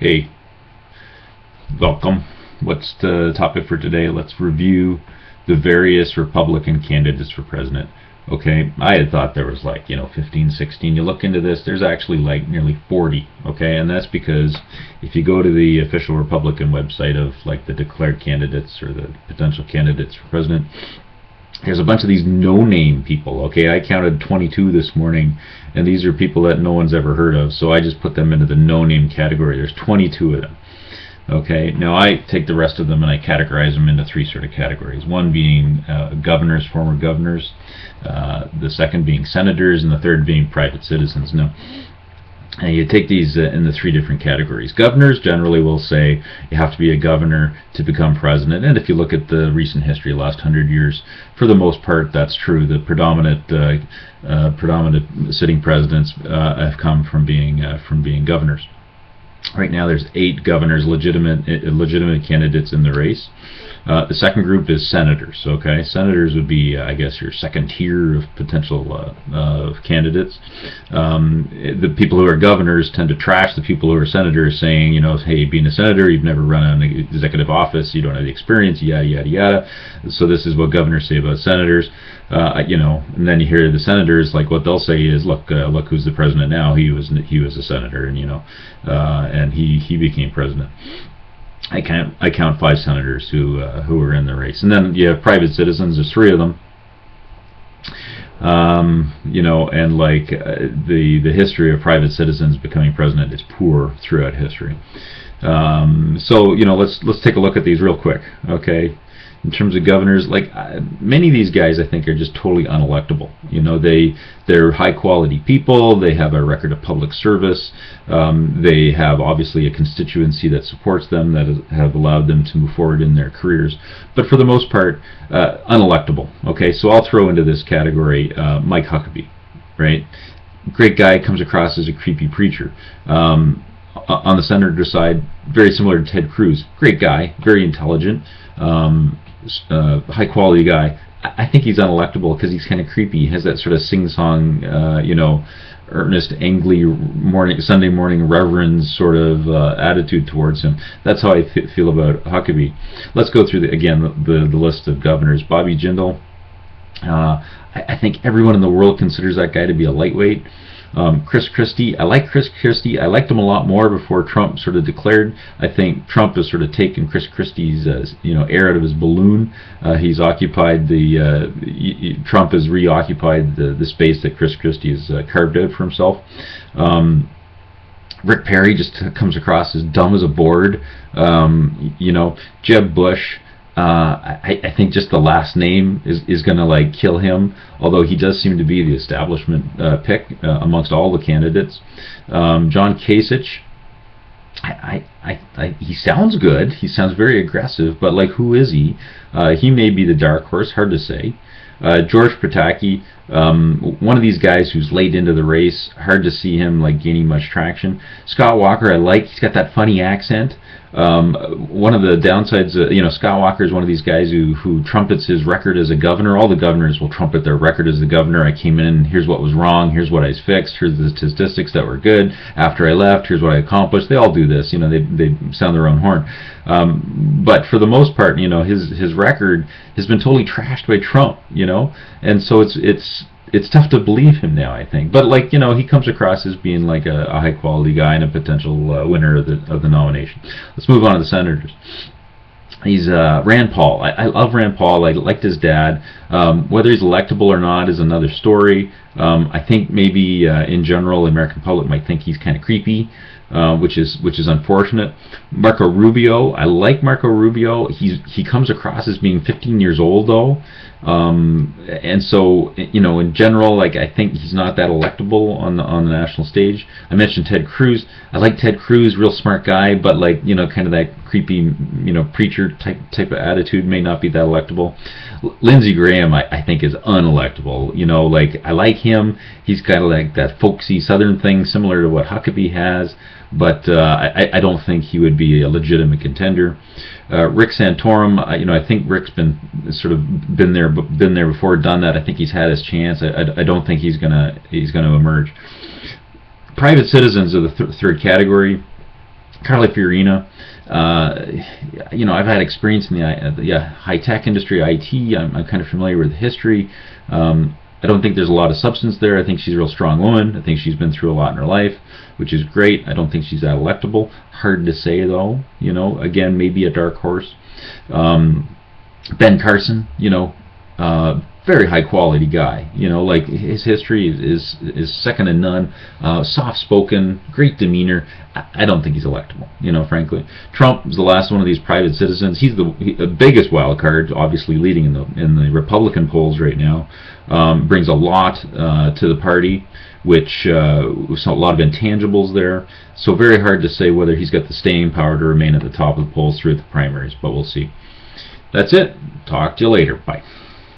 Hey, welcome. What's the topic for today? Let's review the various Republican candidates for president. Okay, I had thought there was 15, 16. You look into this, there's actually nearly 40. Okay, and that's because if you go to the official Republican website of the declared candidates or the potential candidates for president, there's a bunch of these no-name people. Okay, I counted 22 this morning, and these are people that no one's ever heard of, so I just put them into the no-name category. There's 22 of them. Okay, now I take the rest of them and I categorize them into three sort of categories. One being governors, former governors, the second being senators, and the third being private citizens. Now, you take these in the three different categories. Governors generally will say you have to be a governor to become president, and if you look at the recent history, the last 100 years, for the most part, that's true. The predominant sitting presidents have come from being governors. Right now, there's 8 governors, legitimate candidates in the race. The second group is senators. Okay, senators would be, I guess, your second tier of potential candidates. The people who are governors tend to trash the people who are senators, saying, hey, being a senator, you've never run an executive office, you don't have the experience, yada yada yada. So this is what governors say about senators. And then you hear the senators, what they'll say is, look who's the president now. He was a senator, and he became president. I count 5 senators who are in the race, and then you have private citizens. There's 3 of them. And the history of private citizens becoming president is poor throughout history. So let's take a look at these real quick. Okay. In terms of governors, many of these guys, I think, are just totally unelectable. They're high quality people. They have a record of public service. They have obviously a constituency that supports them, that have allowed them to move forward in their careers. But for the most part, unelectable. Okay, so I'll throw into this category Mike Huckabee. Right, great guy, comes across as a creepy preacher. On the senator side, very similar to Ted Cruz. Great guy, very intelligent. High quality guy. I think he's unelectable because he's kind of creepy. He has that sort of sing-song, earnest, angry Sunday morning reverend sort of attitude towards him. That's how I feel about Huckabee. Let's go through the list of governors. Bobby Jindal. I think everyone in the world considers that guy to be a lightweight. Chris Christie. I like Chris Christie. I liked him a lot more before Trump sort of declared. I think Trump has sort of taken Chris Christie's air out of his balloon. He's occupied Trump has reoccupied the space that Chris Christie has carved out for himself. Rick Perry just comes across as dumb as a board. Jeb Bush. I think just the last name is going to kill him, although he does seem to be the establishment pick amongst all the candidates. John Kasich, he sounds good. He sounds very aggressive, but who is he? He may be the dark horse, hard to say. George Pataki, one of these guys who's late into the race, hard to see him gaining much traction. Scott Walker, I like. He's got that funny accent. One of the downsides, Scott Walker is one of these guys who trumpets his record as a governor. All the governors will trumpet their record as the governor. I came in, here's what was wrong, here's what I fixed, here's the statistics that were good. After I left, here's what I accomplished. They all do this. They sound their own horn. But for the most part, his record has been totally trashed by Trump. And so it's tough to believe him now, I think. But he comes across as being a high quality guy and a potential winner of the nomination. Let's move on to the senators. He's Rand Paul. I love Rand Paul. I liked his dad. Whether he's electable or not is another story. I think maybe in general, the American public might think he's kind of creepy. Which is unfortunate. Marco Rubio, I like Marco Rubio. He comes across as being 15 years old though, and so in general, I think he's not that electable on the national stage. I mentioned Ted Cruz. I like Ted Cruz, real smart guy, but kind of that creepy preacher type of attitude may not be that electable. Lindsey Graham, I think, is unelectable. I like him. He's got that folksy Southern thing, similar to what Huckabee has. But I don't think he would be a legitimate contender. Rick Santorum, I think Rick's been there before, done that. I think he's had his chance. I don't think he's gonna emerge. Private citizens are the third category. Carly Fiorina, I've had experience in the high-tech industry, IT. I'm kind of familiar with the history. I don't think there's a lot of substance there. I think she's a real strong woman. I think she's been through a lot in her life, which is great. I don't think she's that electable. Hard to say, though. Again, maybe a dark horse. Ben Carson, very high quality guy. Like his history is second to none. Soft spoken, great demeanor. I don't think he's electable. Frankly, Trump is the last one of these private citizens. He's the biggest wild card, obviously leading in the Republican polls right now. Brings a lot to the party, which a lot of intangibles there. So very hard to say whether he's got the staying power to remain at the top of the polls through the primaries. But we'll see. That's it. Talk to you later. Bye.